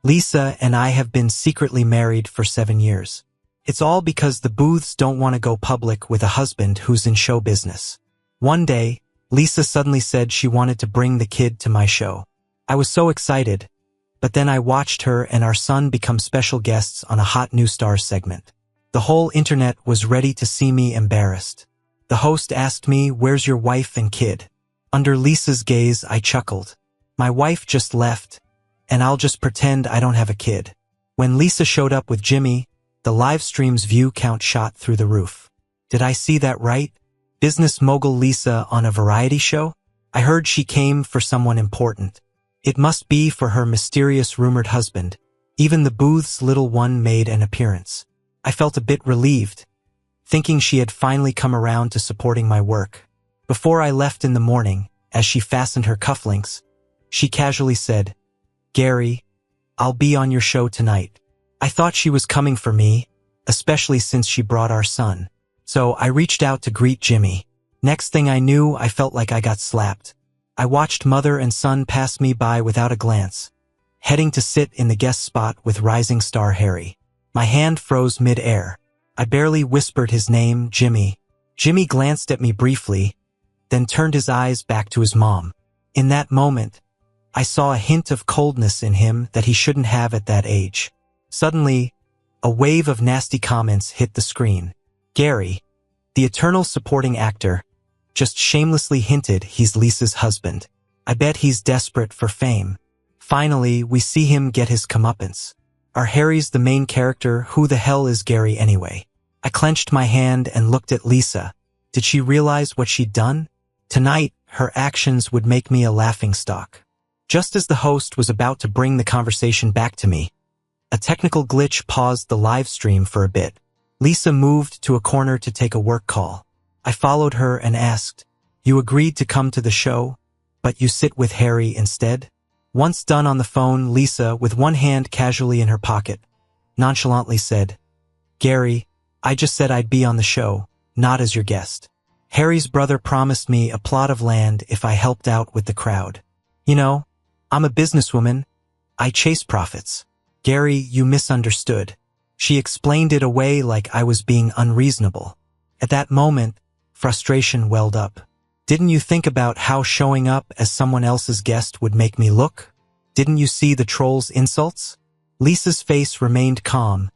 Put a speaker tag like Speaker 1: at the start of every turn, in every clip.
Speaker 1: Lisa and I have been secretly married for 7 years. It's all because the Booths don't want to go public with a husband who's in show business. One day, Lisa suddenly said she wanted to bring the kid to my show. I was so excited, but then I watched her and our son become special guests on a Hot New Stars segment. The whole internet was ready to see me embarrassed. The host asked me, "Where's your wife and kid?" Under Lisa's gaze, I chuckled. "My wife just left, and I'll just pretend I don't have a kid." When Lisa showed up with Jimmy, the live stream's view count shot through the roof. Did I see that right? Business mogul Lisa on a variety show? I heard she came for someone important. It must be for her mysterious rumored husband. Even the Booth's little one made an appearance. I felt a bit relieved, thinking she had finally come around to supporting my work. Before I left in the morning, as she fastened her cufflinks, she casually said, "Gary, I'll be on your show tonight." I thought she was coming for me, especially since she brought our son. So I reached out to greet Jimmy. Next thing I knew, I felt like I got slapped. I watched mother and son pass me by without a glance, heading to sit in the guest spot with rising star Harry. My hand froze mid-air. I barely whispered his name, Jimmy. Jimmy glanced at me briefly, then turned his eyes back to his mom. In that moment, I saw a hint of coldness in him that he shouldn't have at that age. Suddenly, a wave of nasty comments hit the screen. Gary, the eternal supporting actor, just shamelessly hinted he's Lisa's husband. I bet he's desperate for fame. Finally, we see him get his comeuppance. Are Harry's the main character? Who the hell is Gary anyway? I clenched my hand and looked at Lisa. Did she realize what she'd done? Tonight, her actions would make me a laughingstock. Just as the host was about to bring the conversation back to me, a technical glitch paused the live stream for a bit. Lisa moved to a corner to take a work call. I followed her and asked, "You agreed to come to the show, but you sit with Harry instead?" Once done on the phone, Lisa, with one hand casually in her pocket, nonchalantly said, "Gary, I just said I'd be on the show, not as your guest. Harry's brother promised me a plot of land if I helped out with the crowd. You know, I'm a businesswoman. I chase profits. Gary, you misunderstood." She explained it away like I was being unreasonable. At that moment, frustration welled up. Didn't you think about how showing up as someone else's guest would make me look? Didn't you see the troll's insults? Lisa's face remained calm,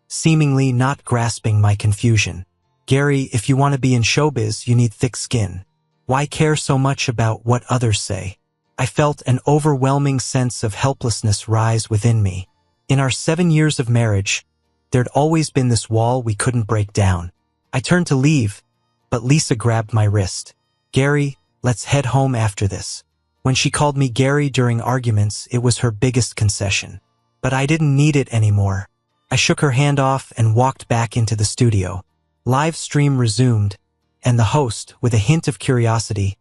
Speaker 1: seemingly not grasping my confusion. "Gary, if you want to be in showbiz, you need thick skin. Why care so much about what others say?" I felt an overwhelming sense of helplessness rise within me. In our 7 years of marriage, there'd always been this wall we couldn't break down. I turned to leave, but Lisa grabbed my wrist. "Gary, let's head home after this." When she called me Gary during arguments, it was her biggest concession. But I didn't need it anymore. I shook her hand off and walked back into the studio. Live stream resumed, and the host, with a hint of curiosity,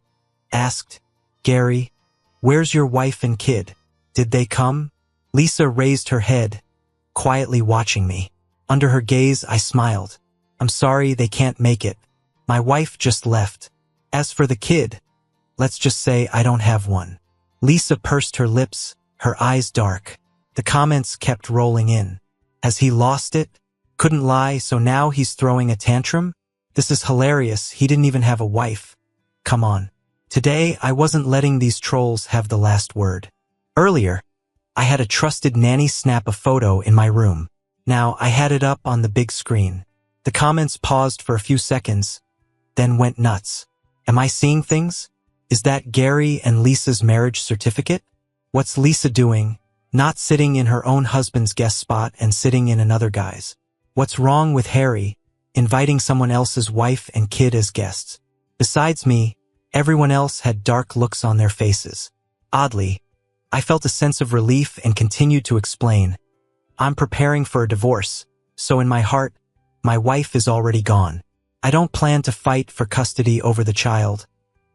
Speaker 1: asked, "Gary, where's your wife and kid? Did they come?" Lisa raised her head, quietly watching me. Under her gaze, I smiled. "I'm sorry they can't make it. My wife just left. As for the kid, let's just say I don't have one." Lisa pursed her lips, her eyes dark. The comments kept rolling in. Has he lost it? Couldn't lie, so now he's throwing a tantrum? This is hilarious, he didn't even have a wife. Come on. Today, I wasn't letting these trolls have the last word. Earlier, I had a trusted nanny snap a photo in my room. Now, I had it up on the big screen. The comments paused for a few seconds, then went nuts. Am I seeing things? Is that Gary and Lisa's marriage certificate? What's Lisa doing? Not sitting in her own husband's guest spot and sitting in another guy's. What's wrong with Harry, inviting someone else's wife and kid as guests? Besides me, everyone else had dark looks on their faces. Oddly, I felt a sense of relief and continued to explain. I'm preparing for a divorce, so in my heart, my wife is already gone. I don't plan to fight for custody over the child,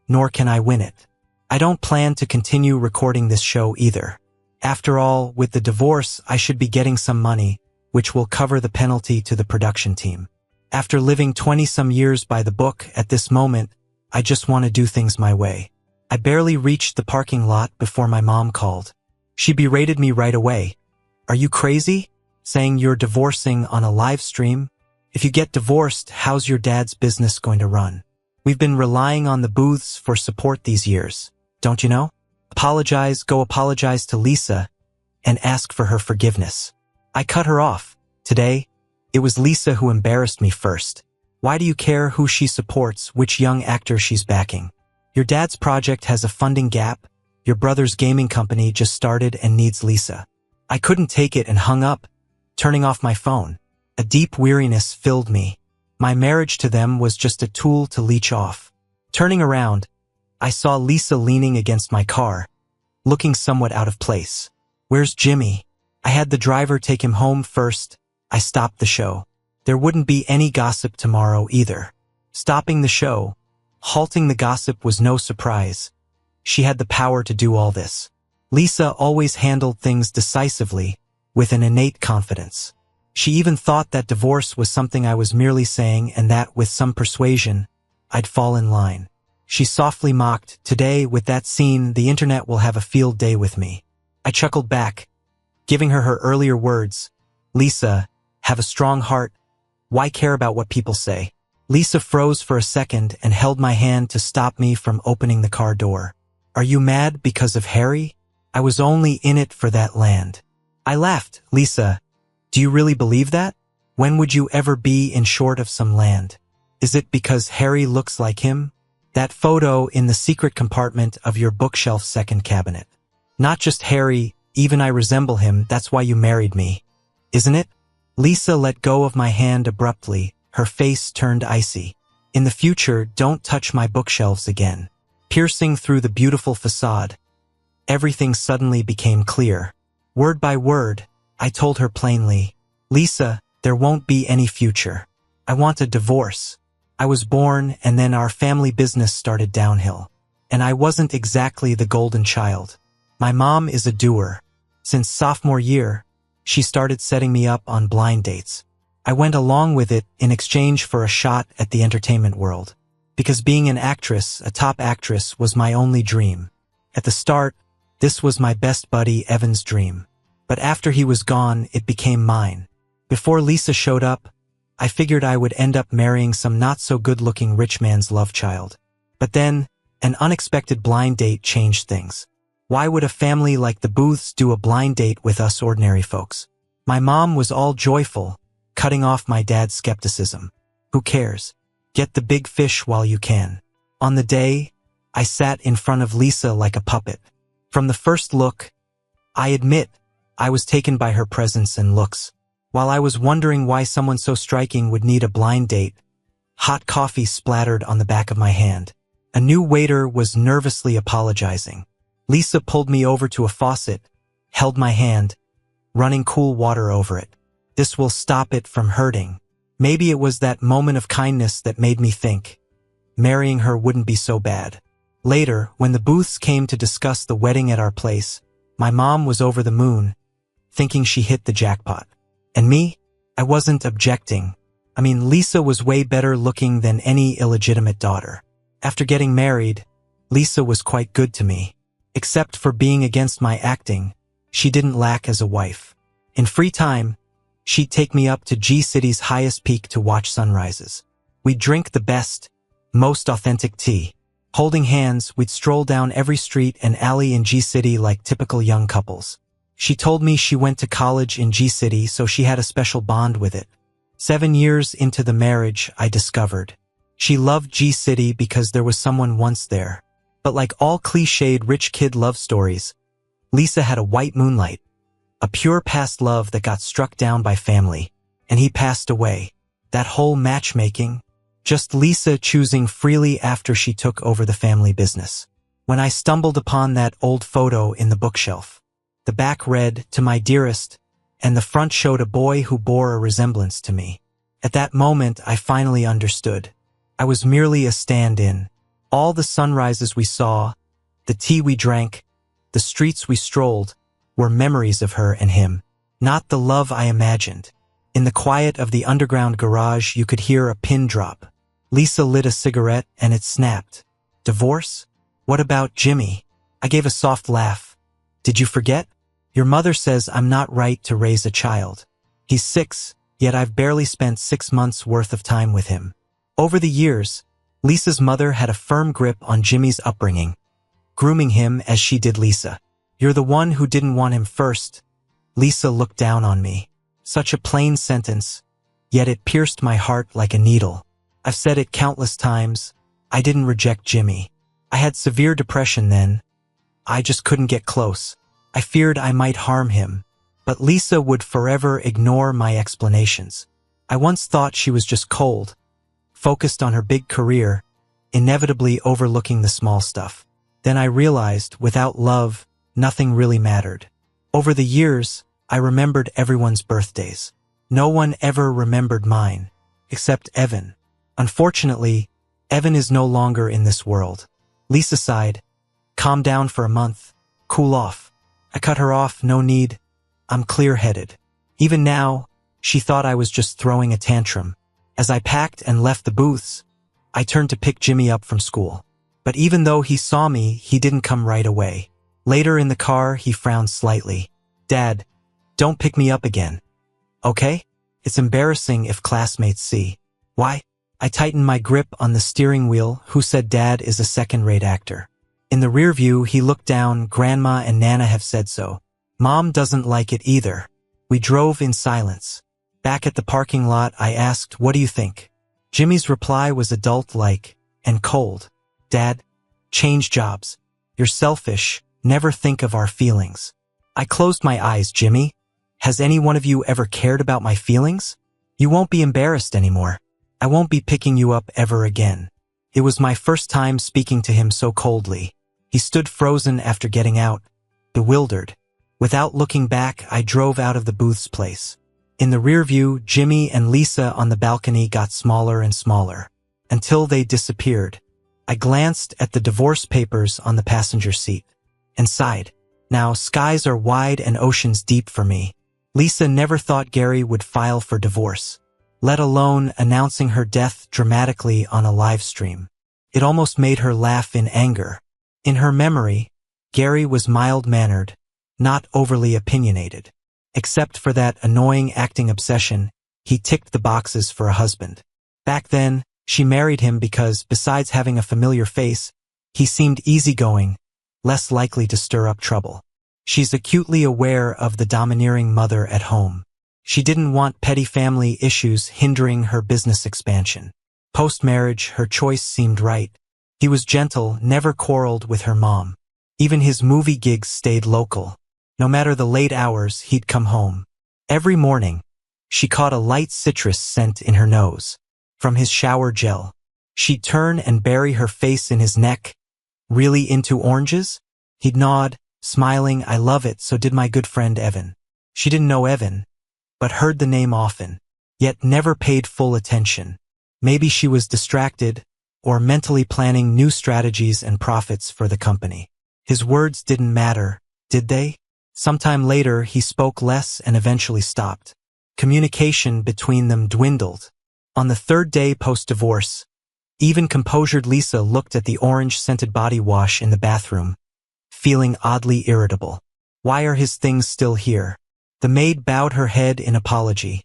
Speaker 1: nor can I win it. I don't plan to continue recording this show either. After all, with the divorce, I should be getting some money, which will cover the penalty to the production team. After living 20-some years by the book, at this moment, I just want to do things my way. I barely reached the parking lot before my mom called. She berated me right away, Are you crazy? Saying you're divorcing on a live stream? If you get divorced, how's your dad's business going to run? We've been relying on the booths for support these years, don't you know? Go apologize to Lisa and ask for her forgiveness. I cut her off. Today, it was Lisa who embarrassed me first. Why do you care who she supports, which young actor she's backing? Your dad's project has a funding gap. Your brother's gaming company just started and needs Lisa. I couldn't take it and hung up, turning off my phone. A deep weariness filled me. My marriage to them was just a tool to leech off. Turning around, I saw Lisa leaning against my car, looking somewhat out of place. Where's Jimmy? I had the driver take him home first. I stopped the show. There wouldn't be any gossip tomorrow either. Stopping the show, halting the gossip was no surprise. She had the power to do all this. Lisa always handled things decisively, with an innate confidence. She even thought that divorce was something I was merely saying and that, with some persuasion, I'd fall in line. She softly mocked, "Today, with that scene, the internet will have a field day with me." I chuckled back, giving her earlier words. "Lisa, have a strong heart. Why care about what people say?" Lisa froze for a second and held my hand to stop me from opening the car door. "Are you mad because of Harry? I was only in it for that land." I laughed. "Lisa, do you really believe that? When would you ever be in short of some land? Is it because Harry looks like him? That photo in the secret compartment of your bookshelf second cabinet. Not just Harry, even I resemble him, that's why you married me, isn't it?" Lisa let go of my hand abruptly, her face turned icy. "In the future, don't touch my bookshelves again." Piercing through the beautiful facade, everything suddenly became clear. Word by word, I told her plainly, "Lisa, there won't be any future. I want a divorce. I was born and then our family business started downhill. And I wasn't exactly the golden child. My mom is a doer. Since sophomore year, she started setting me up on blind dates. I went along with it in exchange for a shot at the entertainment world. Because being an actress, a top actress, was my only dream. At the start, this was my best buddy Evan's dream. But after he was gone, it became mine. Before Lisa showed up, I figured I would end up marrying some not-so-good-looking rich man's love child. But then, an unexpected blind date changed things. Why would a family like the Booths do a blind date with us ordinary folks? My mom was all joyful, cutting off my dad's skepticism. Who cares? Get the big fish while you can. On the day, I sat in front of Lisa like a puppet. From the first look, I admit, I was taken by her presence and looks. While I was wondering why someone so striking would need a blind date, hot coffee splattered on the back of my hand. A new waiter was nervously apologizing. Lisa pulled me over to a faucet, held my hand, running cool water over it. This will stop it from hurting. Maybe it was that moment of kindness that made me think marrying her wouldn't be so bad. Later, when the Booths came to discuss the wedding at our place, my mom was over the moon, thinking she hit the jackpot. And me? I wasn't objecting. I mean, Lisa was way better looking than any illegitimate daughter. After getting married, Lisa was quite good to me. Except for being against my acting, she didn't lack as a wife. In free time, she'd take me up to G-City's highest peak to watch sunrises. We'd drink the best, most authentic tea. Holding hands, we'd stroll down every street and alley in G-City like typical young couples. She told me she went to college in G-City, so she had a special bond with it. 7 years into the marriage, I discovered she loved G-City because there was someone once there. But like all cliched rich kid love stories, Lisa had a white moonlight, a pure past love that got struck down by family, and he passed away. That whole matchmaking, just Lisa choosing freely after she took over the family business. When I stumbled upon that old photo in the bookshelf, the back read, "To my dearest," and the front showed a boy who bore a resemblance to me. At that moment, I finally understood. I was merely a stand-in. All the sunrises we saw, the tea we drank, the streets we strolled, were memories of her and him, not the love I imagined. In the quiet of the underground garage, you could hear a pin drop. Lisa lit a cigarette and it snapped. Divorce? What about Jimmy? I gave a soft laugh. Did you forget? Your mother says I'm not right to raise a child. He's 6, yet I've barely spent 6 months worth of time with him. Over the years, Lisa's mother had a firm grip on Jimmy's upbringing, grooming him as she did Lisa. You're the one who didn't want him first. Lisa looked down on me. Such a plain sentence, yet it pierced my heart like a needle. I've said it countless times. I didn't reject Jimmy. I had severe depression then. I just couldn't get close. I feared I might harm him. But Lisa would forever ignore my explanations. I once thought she was just cold, focused on her big career, inevitably overlooking the small stuff. Then I realized, without love, nothing really mattered. Over the years, I remembered everyone's birthdays. No one ever remembered mine, except Evan. Unfortunately, Evan is no longer in this world. Lisa sighed. Calm down for a month. Cool off. I cut her off, no need. I'm clear-headed. Even now, she thought I was just throwing a tantrum. As I packed and left the booths, I turned to pick Jimmy up from school. But even though he saw me, he didn't come right away. Later in the car, he frowned slightly. Dad, don't pick me up again. Okay? It's embarrassing if classmates see. Why? I tightened my grip on the steering wheel. Who said Dad is a second-rate actor? In the rear view, he looked down. Grandma and Nana have said so. Mom doesn't like it either. We drove in silence. Back at the parking lot, I asked, what do you think? Jimmy's reply was adult-like and cold. Dad, change jobs. You're selfish. Never think of our feelings. I closed my eyes. Jimmy, has any one of you ever cared about my feelings? You won't be embarrassed anymore. I won't be picking you up ever again. It was my first time speaking to him so coldly. He stood frozen after getting out, bewildered. Without looking back, I drove out of the booth's place. In the rear view, Jimmy and Lisa on the balcony got smaller and smaller, until they disappeared. I glanced at the divorce papers on the passenger seat and sighed. Now, skies are wide and oceans deep for me. Lisa never thought Gary would file for divorce, let alone announcing her death dramatically on a live stream. It almost made her laugh in anger. In her memory, Gary was mild-mannered, not overly opinionated. Except for that annoying acting obsession, he ticked the boxes for a husband. Back then, she married him because, besides having a familiar face, he seemed easygoing, less likely to stir up trouble. She's acutely aware of the domineering mother at home. She didn't want petty family issues hindering her business expansion. Post-marriage, her choice seemed right. He was gentle, never quarreled with her mom. Even his movie gigs stayed local. No matter the late hours, he'd come home. Every morning, she caught a light citrus scent in her nose. From his shower gel, she'd turn and bury her face in his neck. Really into oranges? He'd nod, smiling. I love it, so did my good friend Evan. She didn't know Evan, but heard the name often, yet never paid full attention. Maybe she was distracted, or mentally planning new strategies and profits for the company. His words didn't matter, did they? Sometime later, he spoke less and eventually stopped. Communication between them dwindled. On the third day post-divorce, even composured Lisa looked at the orange-scented body wash in the bathroom, feeling oddly irritable. Why are his things still here? The maid bowed her head in apology,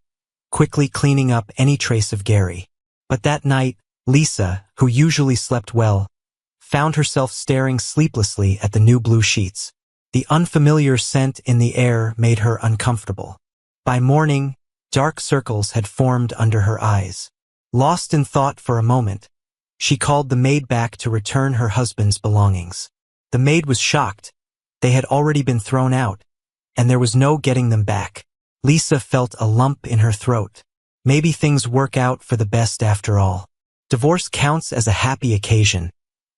Speaker 1: quickly cleaning up any trace of Gary. But that night, Lisa, who usually slept well, found herself staring sleeplessly at the new blue sheets. The unfamiliar scent in the air made her uncomfortable. By morning, dark circles had formed under her eyes. Lost in thought for a moment, she called the maid back to return her husband's belongings. The maid was shocked. They had already been thrown out, and there was no getting them back. Lisa felt a lump in her throat. Maybe things work out for the best after all. Divorce counts as a happy occasion,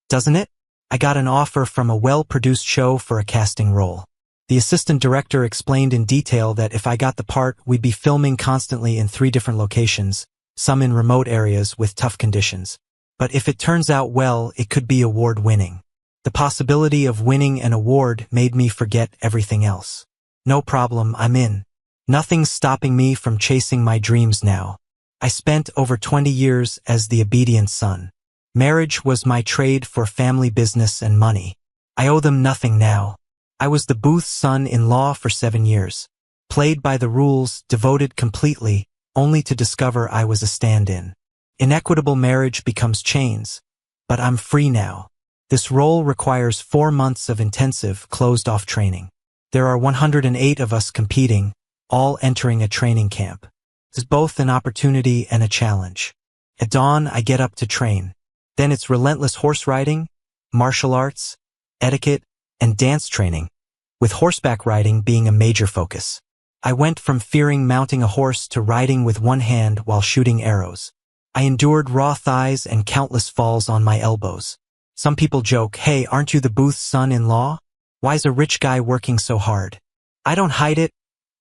Speaker 1: doesn't it? I got an offer from a well-produced show for a casting role. The assistant director explained in detail that if I got the part, we'd be filming constantly in 3 different locations, some in remote areas with tough conditions. But if it turns out well, it could be award-winning. The possibility of winning an award made me forget everything else. No problem, I'm in. Nothing's stopping me from chasing my dreams now. I spent over 20 years as the obedient son. Marriage was my trade for family business and money. I owe them nothing now. I was the booth's son-in-law for 7 years. Played by the rules, devoted completely, only to discover I was a stand-in. Inequitable marriage becomes chains. But I'm free now. This role requires 4 months of intensive, closed-off training. There are 108 of us competing, all entering a training camp. It's both an opportunity and a challenge. At dawn, I get up to train. Then it's relentless horse riding, martial arts, etiquette, and dance training, with horseback riding being a major focus. I went from fearing mounting a horse to riding with one hand while shooting arrows. I endured raw thighs and countless falls on my elbows. Some people joke, "Hey, aren't you the booth's son-in-law? Why's a rich guy working so hard?" I don't hide it.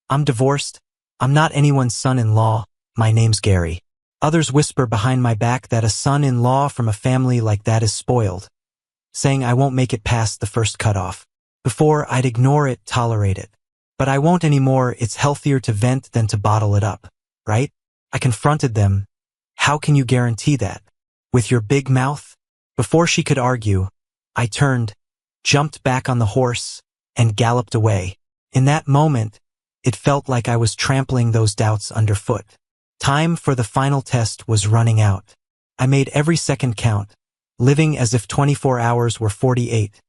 Speaker 1: I'm divorced. I'm not anyone's son-in-law. My name's Gary. Others whisper behind my back that a son-in-law from a family like that is spoiled, saying I won't make it past the first cutoff. Before, I'd ignore it, tolerate it. But I won't anymore. It's healthier to vent than to bottle it up, right? I confronted them. How can you guarantee that? With your big mouth? Before she could argue, I turned, jumped back on the horse, and galloped away. In that moment, it felt like I was trampling those doubts underfoot. Time for the final test was running out. I made every second count, living as if 24 hours were 48,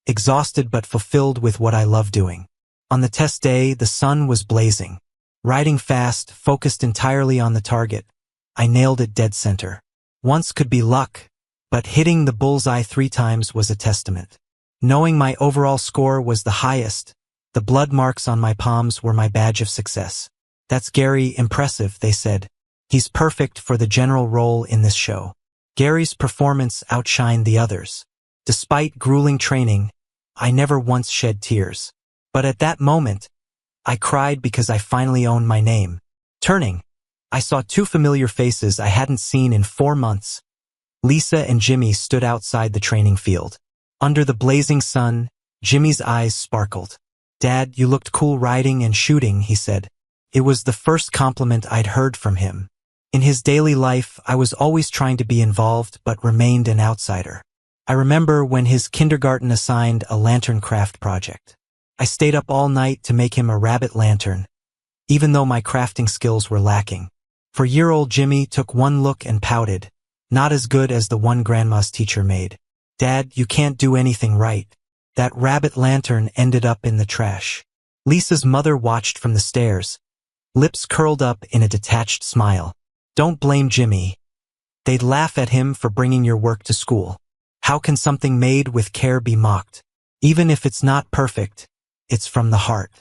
Speaker 1: exhausted but fulfilled with what I love doing. On the test day, the sun was blazing. Riding fast, focused entirely on the target, I nailed it dead center. Once could be luck, but hitting the bullseye 3 times was a testament. Knowing my overall score was the highest, the blood marks on my palms were my badge of success. "That's Gary, impressive," they said. "He's perfect for the general role in this show." Gary's performance outshined the others. Despite grueling training, I never once shed tears. But at that moment, I cried because I finally owned my name. Turning, I saw 2 familiar faces I hadn't seen in 4 months. Lisa and Jimmy stood outside the training field. Under the blazing sun, Jimmy's eyes sparkled. "Dad, you looked cool riding and shooting," he said. It was the first compliment I'd heard from him. In his daily life, I was always trying to be involved but remained an outsider. I remember when his kindergarten assigned a lantern craft project. I stayed up all night to make him a rabbit lantern, even though my crafting skills were lacking. 4-year-old Jimmy took one look and pouted, not as good as the one Grandma's teacher made. "Dad, you can't do anything right. That rabbit lantern ended up in the trash." Lisa's mother watched from the stairs, lips curled up in a detached smile. "Don't blame Jimmy. They'd laugh at him for bringing your work to school. How can something made with care be mocked? Even if it's not perfect, it's from the heart."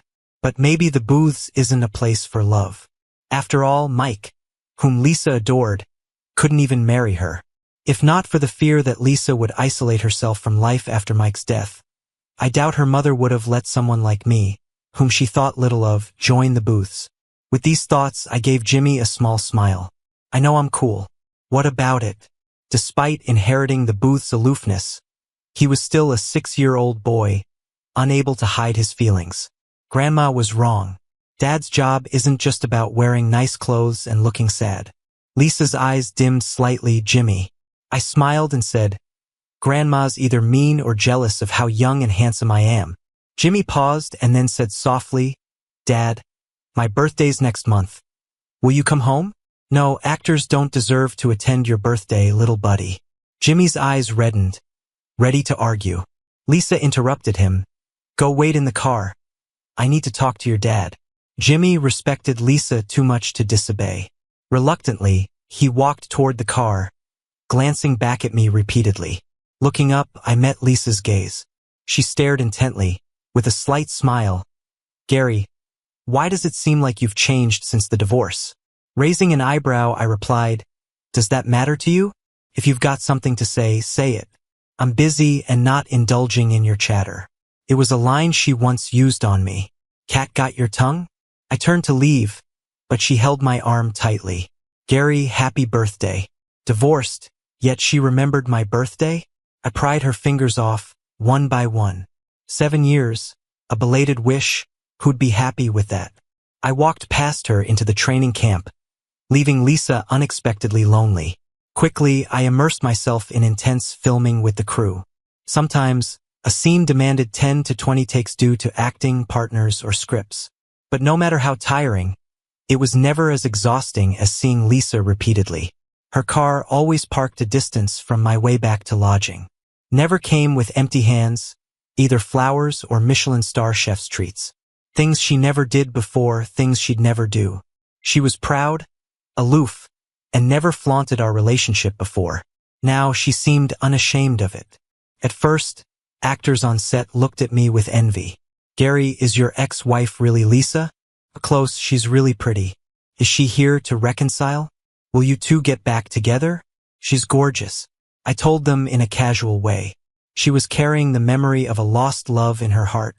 Speaker 1: But maybe the booths isn't a place for love. After all, Mike, whom Lisa adored, couldn't even marry her. If not for the fear that Lisa would isolate herself from life after Mike's death, I doubt her mother would have let someone like me, whom she thought little of, join the booths. With these thoughts, I gave Jimmy a small smile. "I know I'm cool. What about it?" Despite inheriting the booth's aloofness, he was still a 6-year-old boy, unable to hide his feelings. Grandma was wrong. Dad's job isn't just about wearing nice clothes and looking sad. Lisa's eyes dimmed slightly. "Jimmy." I smiled and said, "Grandma's either mean or jealous of how young and handsome I am." Jimmy paused and then said softly, "Dad, my birthday's next month. Will you come home?" "No, actors don't deserve to attend your birthday, little buddy." Jimmy's eyes reddened, ready to argue. Lisa interrupted him. "Go wait in the car. I need to talk to your dad." Jimmy respected Lisa too much to disobey. Reluctantly, he walked toward the car, glancing back at me repeatedly. Looking up, I met Lisa's gaze. She stared intently, with a slight smile. "Gary, why does it seem like you've changed since the divorce?" Raising an eyebrow, I replied, "Does that matter to you? If you've got something to say, say it. I'm busy and not indulging in your chatter." It was a line she once used on me. "Cat got your tongue?" I turned to leave, but she held my arm tightly. "Gary, happy birthday." Divorced, yet she remembered my birthday? I pried her fingers off, one by one. 7 years, a belated wish, who'd be happy with that? I walked past her into the training camp, leaving Lisa unexpectedly lonely. Quickly, I immersed myself in intense filming with the crew. Sometimes, A scene demanded 10 to 20 takes due to acting, partners, or scripts. But no matter how tiring, it was never as exhausting as seeing Lisa repeatedly. Her car always parked a distance from my way back to lodging. Never came with empty hands, either flowers or Michelin star chef's treats. Things she never did before, things she'd never do. She was proud, aloof, and never flaunted our relationship before. Now she seemed unashamed of it. At first, actors on set looked at me with envy. Gary, is your ex-wife really Lisa? Close, she's really pretty. Is she here to reconcile? Will you two get back together? She's gorgeous. I told them in a casual way. She was carrying the memory of a lost love in her heart.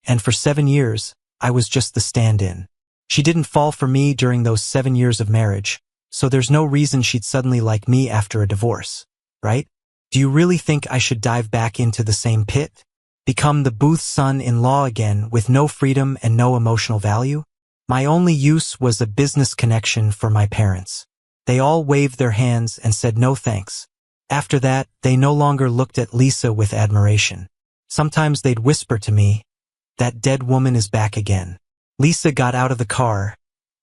Speaker 1: And for 7 years, I was just the stand-in. She didn't fall for me during those 7 years of marriage, so there's no reason she'd suddenly like me after a divorce, right? Do you really think I should dive back into the same pit? Become the Booth's son-in-law again with no freedom and no emotional value? My only use was a business connection for my parents. They all waved their hands and said no thanks. After that, they no longer looked at Lisa with admiration. Sometimes they'd whisper to me, "That dead woman is back again." Lisa got out of the car,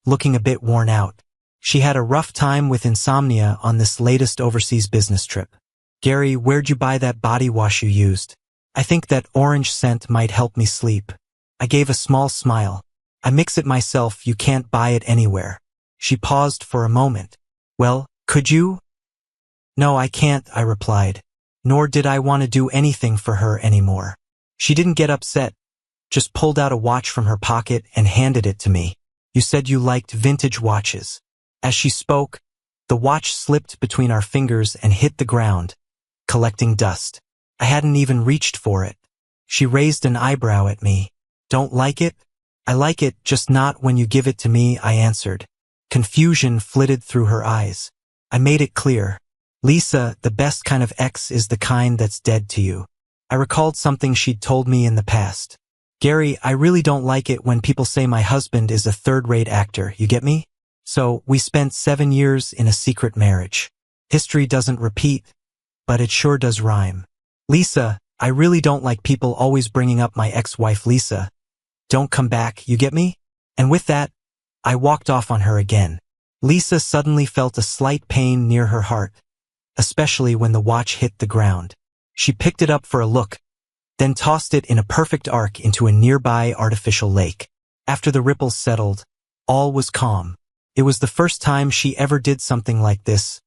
Speaker 1: looking a bit worn out. She had a rough time with insomnia on this latest overseas business trip. "Gary, where'd you buy that body wash you used? I think that orange scent might help me sleep." I gave a small smile. "I mix it myself, you can't buy it anywhere." She paused for a moment. "Well, could you?" "No, I can't," I replied. Nor did I want to do anything for her anymore. She didn't get upset, just pulled out a watch from her pocket and handed it to me. "You said you liked vintage watches." As she spoke, the watch slipped between our fingers and hit the ground, collecting dust. I hadn't even reached for it. She raised an eyebrow at me. "Don't like it?" "I like it, just not when you give it to me," I answered. Confusion flitted through her eyes. I made it clear. "Lisa, the best kind of ex is the kind that's dead to you." I recalled something she'd told me in the past. "Gary, I really don't like it when people say my husband is a third-rate actor, you get me?" So, we spent 7 years in a secret marriage. History doesn't repeat, but it sure does rhyme. "Lisa, I really don't like people always bringing up my ex-wife Lisa. Don't come back, you get me?" And with that, I walked off on her again. Lisa suddenly felt a slight pain near her heart, especially when the watch hit the ground. She picked it up for a look, then tossed it in a perfect arc into a nearby artificial lake. After the ripples settled, all was calm. It was the first time she ever did something like this,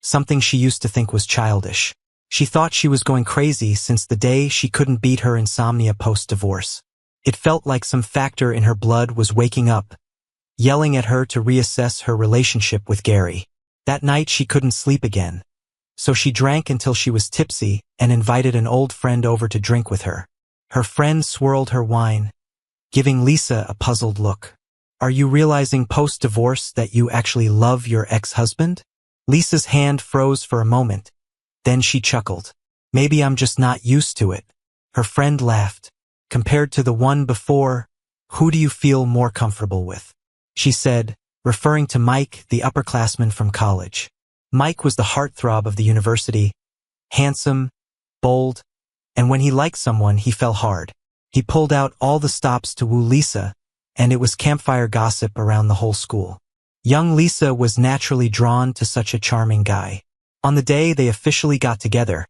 Speaker 1: something she used to think was childish. She thought she was going crazy since the day she couldn't beat her insomnia post-divorce. It felt like some factor in her blood was waking up, yelling at her to reassess her relationship with Gary. That night she couldn't sleep again, so she drank until she was tipsy and invited an old friend over to drink with her. Her friend swirled her wine, giving Lisa a puzzled look. "Are you realizing post-divorce that you actually love your ex-husband?" Lisa's hand froze for a moment. Then she chuckled. "Maybe I'm just not used to it." Her friend laughed. "Compared to the one before, who do you feel more comfortable with?" she said, referring to Mike, the upperclassman from college. Mike was the heartthrob of the university, handsome, bold, and when he liked someone, he fell hard. He pulled out all the stops to woo Lisa, and it was campfire gossip around the whole school. Young Lisa was naturally drawn to such a charming guy. On the day they officially got together,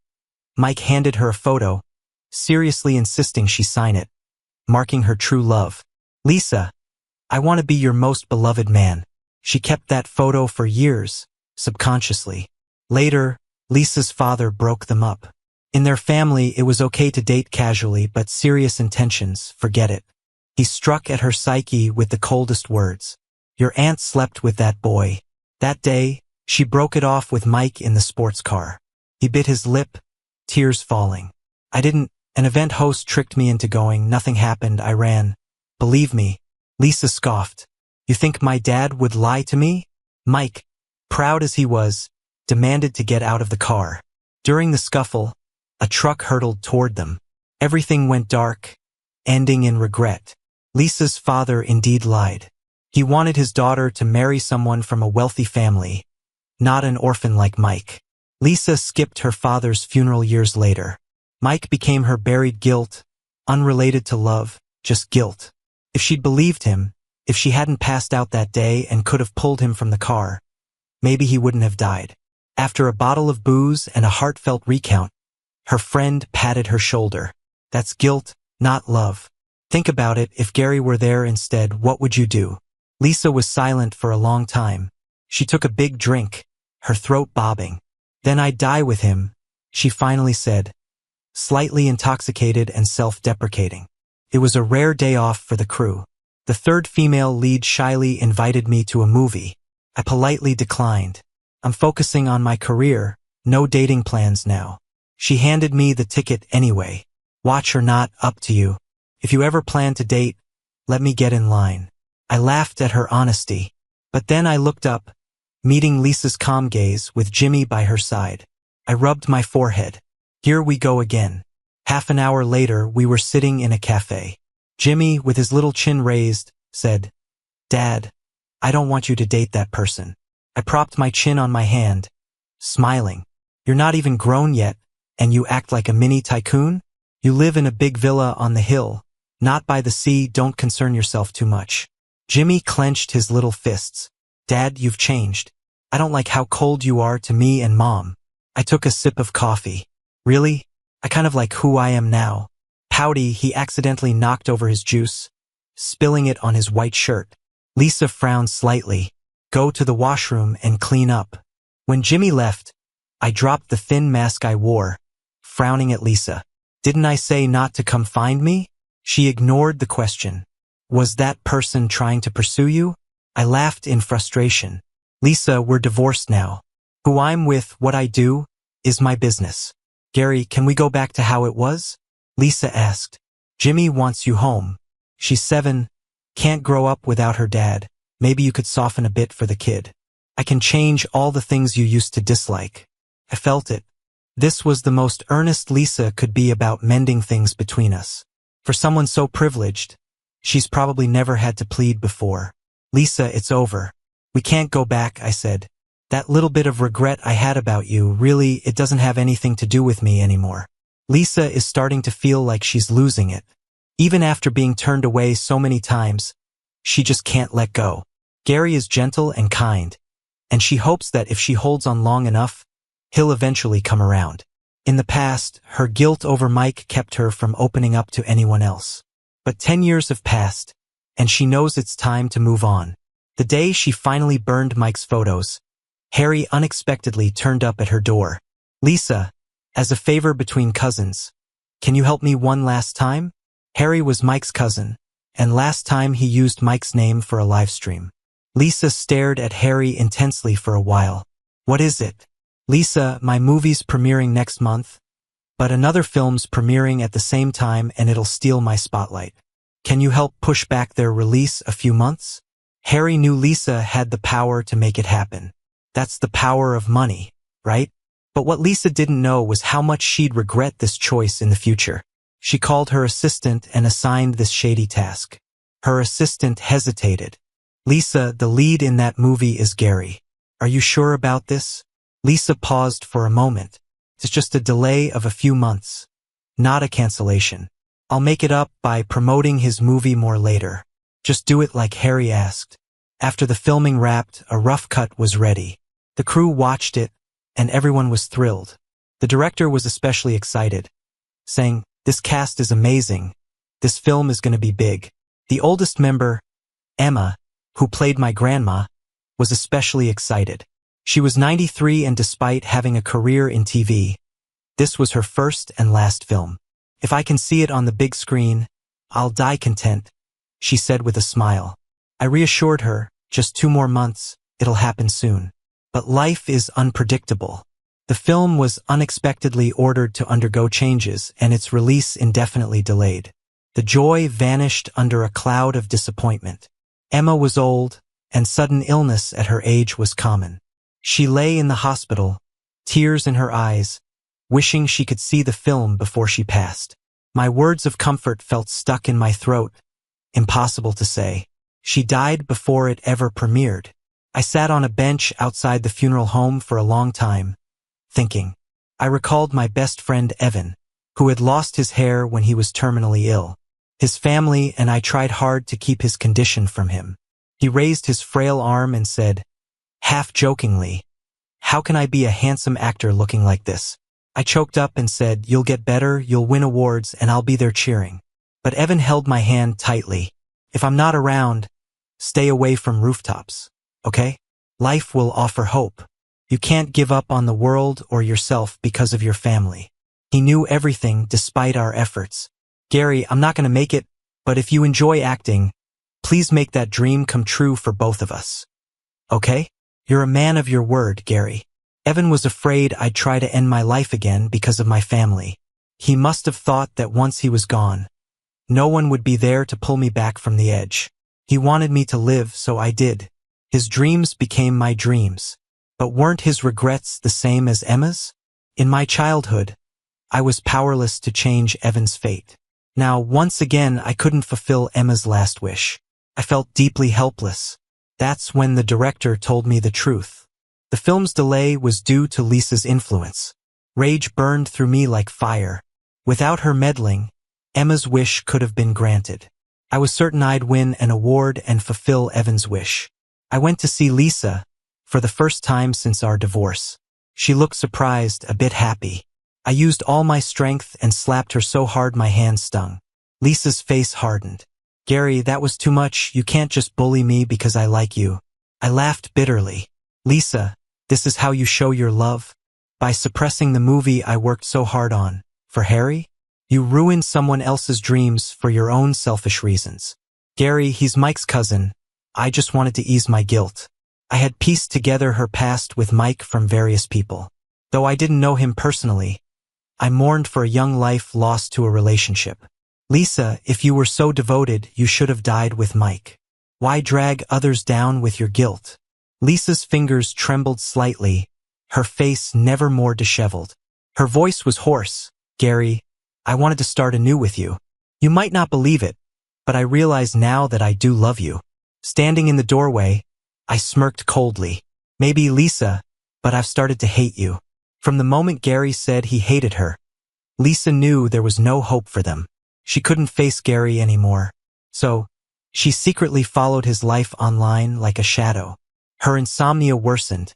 Speaker 1: Mike handed her a photo, seriously insisting she sign it, marking her true love. "Lisa, I want to be your most beloved man." She kept that photo for years, subconsciously. Later, Lisa's father broke them up. In their family, it was okay to date casually, but serious intentions, forget it. He struck at her psyche with the coldest words. "Your aunt slept with that boy." That day, she broke it off with Mike in the sports car. He bit his lip, tears falling. "I didn't. An event host tricked me into going. Nothing happened. I ran. Believe me." Lisa scoffed. "You think my dad would lie to me?" Mike, proud as he was, demanded to get out of the car. During the scuffle, a truck hurtled toward them. Everything went dark, ending in regret. Lisa's father indeed lied. He wanted his daughter to marry someone from a wealthy family, not an orphan like Mike. Lisa skipped her father's funeral years later. Mike became her buried guilt, unrelated to love, just guilt. If she'd believed him, if she hadn't passed out that day and could have pulled him from the car, maybe he wouldn't have died. After a bottle of booze and a heartfelt recount, her friend patted her shoulder. That's guilt, not love. Think about it, if Gary were there instead, what would you do? Lisa was silent for a long time. She took a big drink, her throat bobbing. Then I'd die with him, she finally said, slightly intoxicated and self-deprecating. It was a rare day off for the crew. The third female lead shyly invited me to a movie. I politely declined. I'm focusing on my career, no dating plans now. She handed me the ticket anyway. Watch or not, up to you. If you ever plan to date, let me get in line. I laughed at her honesty. But then I looked up, meeting Lisa's calm gaze with Jimmy by her side. I rubbed my forehead. Here we go again. Half an hour later, we were sitting in a cafe. Jimmy, with his little chin raised, said, "Dad, I don't want you to date that person." I propped my chin on my hand, smiling. You're not even grown yet, and you act like a mini tycoon? You live in a big villa on the hill, not by the sea, don't concern yourself too much. Jimmy clenched his little fists. Dad, you've changed. I don't like how cold you are to me and Mom. I took a sip of coffee. Really? I kind of like who I am now. Pouty, he accidentally knocked over his juice, spilling it on his white shirt. Lisa frowned slightly. Go to the washroom and clean up. When Jimmy left, I dropped the thin mask I wore, frowning at Lisa. Didn't I say not to come find me? She ignored the question. Was that person trying to pursue you? I laughed in frustration. Lisa, we're divorced now. Who I'm with, what I do, is my business. Gary, can we go back to how it was? Lisa asked. Jimmy wants you home. She's 7, can't grow up without her dad. Maybe you could soften a bit for the kid. I can change all the things you used to dislike. I felt it. This was the most earnest Lisa could be about mending things between us. For someone so privileged, she's probably never had to plead before. Lisa, it's over. We can't go back, I said. That little bit of regret I had about you, really, it doesn't have anything to do with me anymore. Lisa is starting to feel like she's losing it. Even after being turned away so many times, she just can't let go. Gary is gentle and kind, and she hopes that if she holds on long enough, he'll eventually come around. In the past, her guilt over Mike kept her from opening up to anyone else. But 10 years have passed, and she knows it's time to move on. The day she finally burned Mike's photos, Harry unexpectedly turned up at her door. Lisa, as a favor between cousins, can you help me one last time? Harry was Mike's cousin, and last time he used Mike's name for a live stream. Lisa stared at Harry intensely for a while. What is it? Lisa, my movie's premiering next month, but another film's premiering at the same time and it'll steal my spotlight. Can you help push back their release a few months? Harry knew Lisa had the power to make it happen. That's the power of money, right? But what Lisa didn't know was how much she'd regret this choice in the future. She called her assistant and assigned this shady task. Her assistant hesitated. Lisa, the lead in that movie is Gary. Are you sure about this? Lisa paused for a moment. It's just a delay of a few months, not a cancellation. I'll make it up by promoting his movie more later. Just do it like Harry asked. After the filming wrapped, a rough cut was ready. The crew watched it, and everyone was thrilled. The director was especially excited, saying, "This cast is amazing. This film is going to be big." The oldest member, Emma, who played my grandma, was especially excited. She was 93 and despite having a career in TV, this was her first and last film. If I can see it on the big screen, I'll die content, she said with a smile. I reassured her, just 2 more months, it'll happen soon. But life is unpredictable. The film was unexpectedly ordered to undergo changes and its release indefinitely delayed. The joy vanished under a cloud of disappointment. Emma was old, and sudden illness at her age was common. She lay in the hospital, tears in her eyes, wishing she could see the film before she passed. My words of comfort felt stuck in my throat, impossible to say. She died before it ever premiered. I sat on a bench outside the funeral home for a long time, thinking. I recalled my best friend Evan. who had lost his hair when he was terminally ill. His family and I tried hard to keep his condition from him. He raised his frail arm and said, half-jokingly, "How can I be a handsome actor looking like this?" I choked up and said, "You'll get better, you'll win awards, and I'll be there cheering." But Evan held my hand tightly. "If I'm not around, stay away from rooftops, okay? Life will offer hope. You can't give up on the world or yourself because of your family." He knew everything despite our efforts. "Gary, I'm not going to make it, but if you enjoy acting, please make that dream come true for both of us. Okay? You're a man of your word, Gary." Evan was afraid I'd try to end my life again because of my family. He must have thought that once he was gone, no one would be there to pull me back from the edge. He wanted me to live, so I did. His dreams became my dreams. But weren't his regrets the same as Emma's? In my childhood, I was powerless to change Evan's fate. Now, once again, I couldn't fulfill Emma's last wish. I felt deeply helpless. That's when the director told me the truth. The film's delay was due to Lisa's influence. Rage burned through me like fire. Without her meddling, Emma's wish could have been granted. I was certain I'd win an award and fulfill Evan's wish. I went to see Lisa for the first time since our divorce. She looked surprised, a bit happy. I used all my strength and slapped her so hard my hand stung. Lisa's face hardened. "Gary, that was too much. You can't just bully me because I like you." I laughed bitterly. "Lisa, this is how you show your love? By suppressing the movie I worked so hard on. For Harry? You ruined someone else's dreams for your own selfish reasons. Gary, he's Mike's cousin. I just wanted to ease my guilt." I had pieced together her past with Mike from various people. Though I didn't know him personally, I mourned for a young life lost to a relationship. "Lisa, if you were so devoted, you should have died with Mike. Why drag others down with your guilt?" Lisa's fingers trembled slightly, her face never more disheveled. Her voice was hoarse. "Gary, I wanted to start anew with you. You might not believe it, but I realize now that I do love you." Standing in the doorway, I smirked coldly. "Maybe, Lisa, but I've started to hate you." From the moment Gary said he hated her, Lisa knew there was no hope for them. She couldn't face Gary anymore. So, she secretly followed his life online like a shadow. Her insomnia worsened.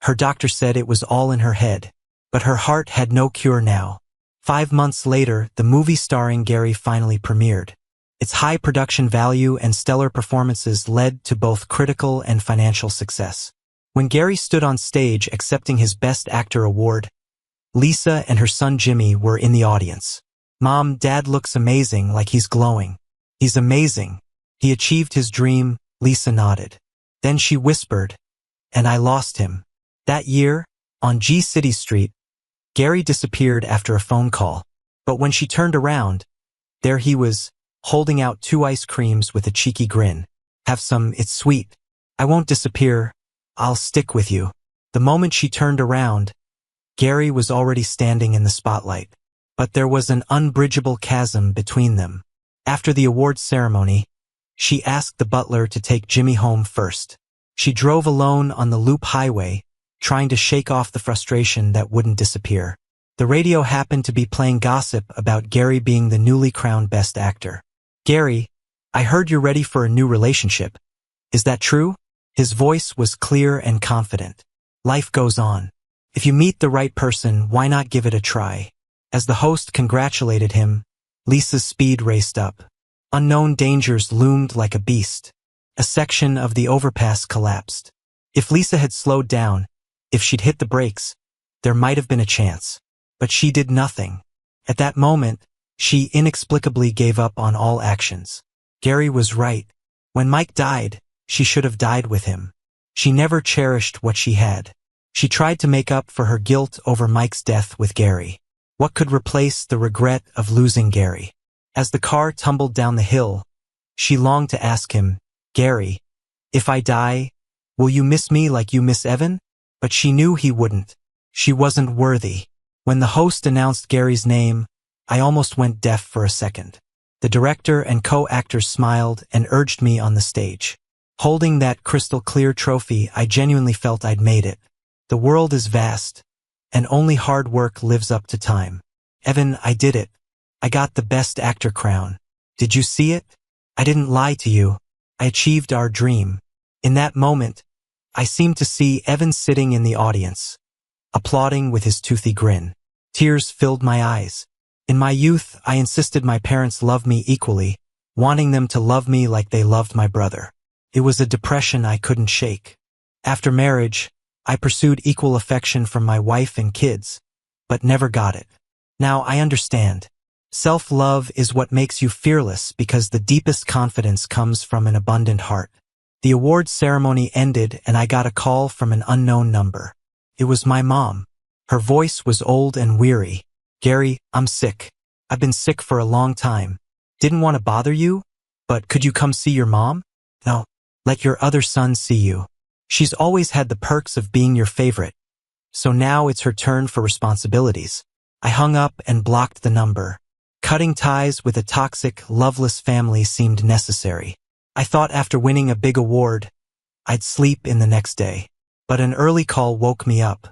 Speaker 1: Her doctor said it was all in her head, but her heart had no cure now. 5 months later, the movie starring Gary finally premiered. Its high production value and stellar performances led to both critical and financial success. When Gary stood on stage accepting his Best Actor award, Lisa and her son Jimmy were in the audience. "Mom, Dad looks amazing, like he's glowing." "He's amazing. He achieved his dream," Lisa nodded. Then she whispered, "And I lost him." That year, on G City Street, Gary disappeared after a phone call. But when she turned around, there he was, holding out 2 ice creams with a cheeky grin. "Have some, it's sweet." "I won't disappear. I'll stick with you." The moment she turned around, Gary was already standing in the spotlight. But there was an unbridgeable chasm between them. After the awards ceremony, she asked the butler to take Jimmy home first. She drove alone on the loop highway, trying to shake off the frustration that wouldn't disappear. The radio happened to be playing gossip about Gary being the newly crowned Best Actor. "Gary, I heard you're ready for a new relationship. Is that true?" His voice was clear and confident. "Life goes on. If you meet the right person, why not give it a try?" As the host congratulated him, Lisa's speed raced up. Unknown dangers loomed like a beast. A section of the overpass collapsed. If Lisa had slowed down, if she'd hit the brakes, there might have been a chance. But she did nothing. At that moment, she inexplicably gave up on all actions. Gary was right. When Mike died, she should have died with him. She never cherished what she had. She tried to make up for her guilt over Mike's death with Gary. What could replace the regret of losing Gary? As the car tumbled down the hill, she longed to ask him, "Gary, if I die, will you miss me like you miss Evan?" But she knew he wouldn't. She wasn't worthy. When the host announced Gary's name, I almost went deaf for a second. The director and co-actors smiled and urged me on the stage. Holding that crystal-clear trophy, I genuinely felt I'd made it. The world is vast, and only hard work lives up to time. Evan, I did it. I got the Best Actor crown. Did you see it? I didn't lie to you. I achieved our dream. In that moment, I seemed to see Evan sitting in the audience, applauding with his toothy grin. Tears filled my eyes. In my youth, I insisted my parents love me equally, wanting them to love me like they loved my brother. It was a depression I couldn't shake. After marriage, I pursued equal affection from my wife and kids, but never got it. Now I understand. Self-love is what makes you fearless because the deepest confidence comes from an abundant heart. The awards ceremony ended and I got a call from an unknown number. It was my mom. Her voice was old and weary. Gary, I'm sick. I've been sick for a long time. Didn't want to bother you, but could you come see your mom? No, let your other son see you. She's always had the perks of being your favorite. So now it's her turn for responsibilities. I hung up and blocked the number. Cutting ties with a toxic, loveless family seemed necessary. I thought after winning a big award, I'd sleep in the next day. But an early call woke me up.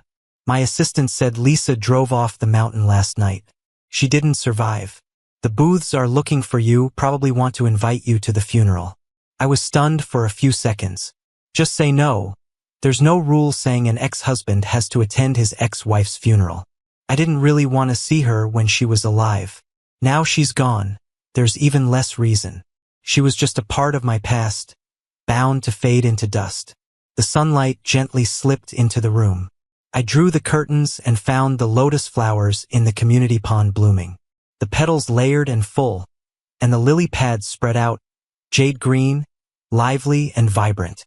Speaker 1: My assistant said Lisa drove off the mountain last night. She didn't survive. The Booths are looking for you, probably want to invite you to the funeral. I was stunned for a few seconds. Just say no. There's no rule saying an ex-husband has to attend his ex-wife's funeral. I didn't really want to see her when she was alive. Now she's gone. There's even less reason. She was just a part of my past, bound to fade into dust. The sunlight gently slipped into the room. I drew the curtains and found the lotus flowers in the community pond blooming. The petals layered and full, and the lily pads spread out, jade green, lively and vibrant.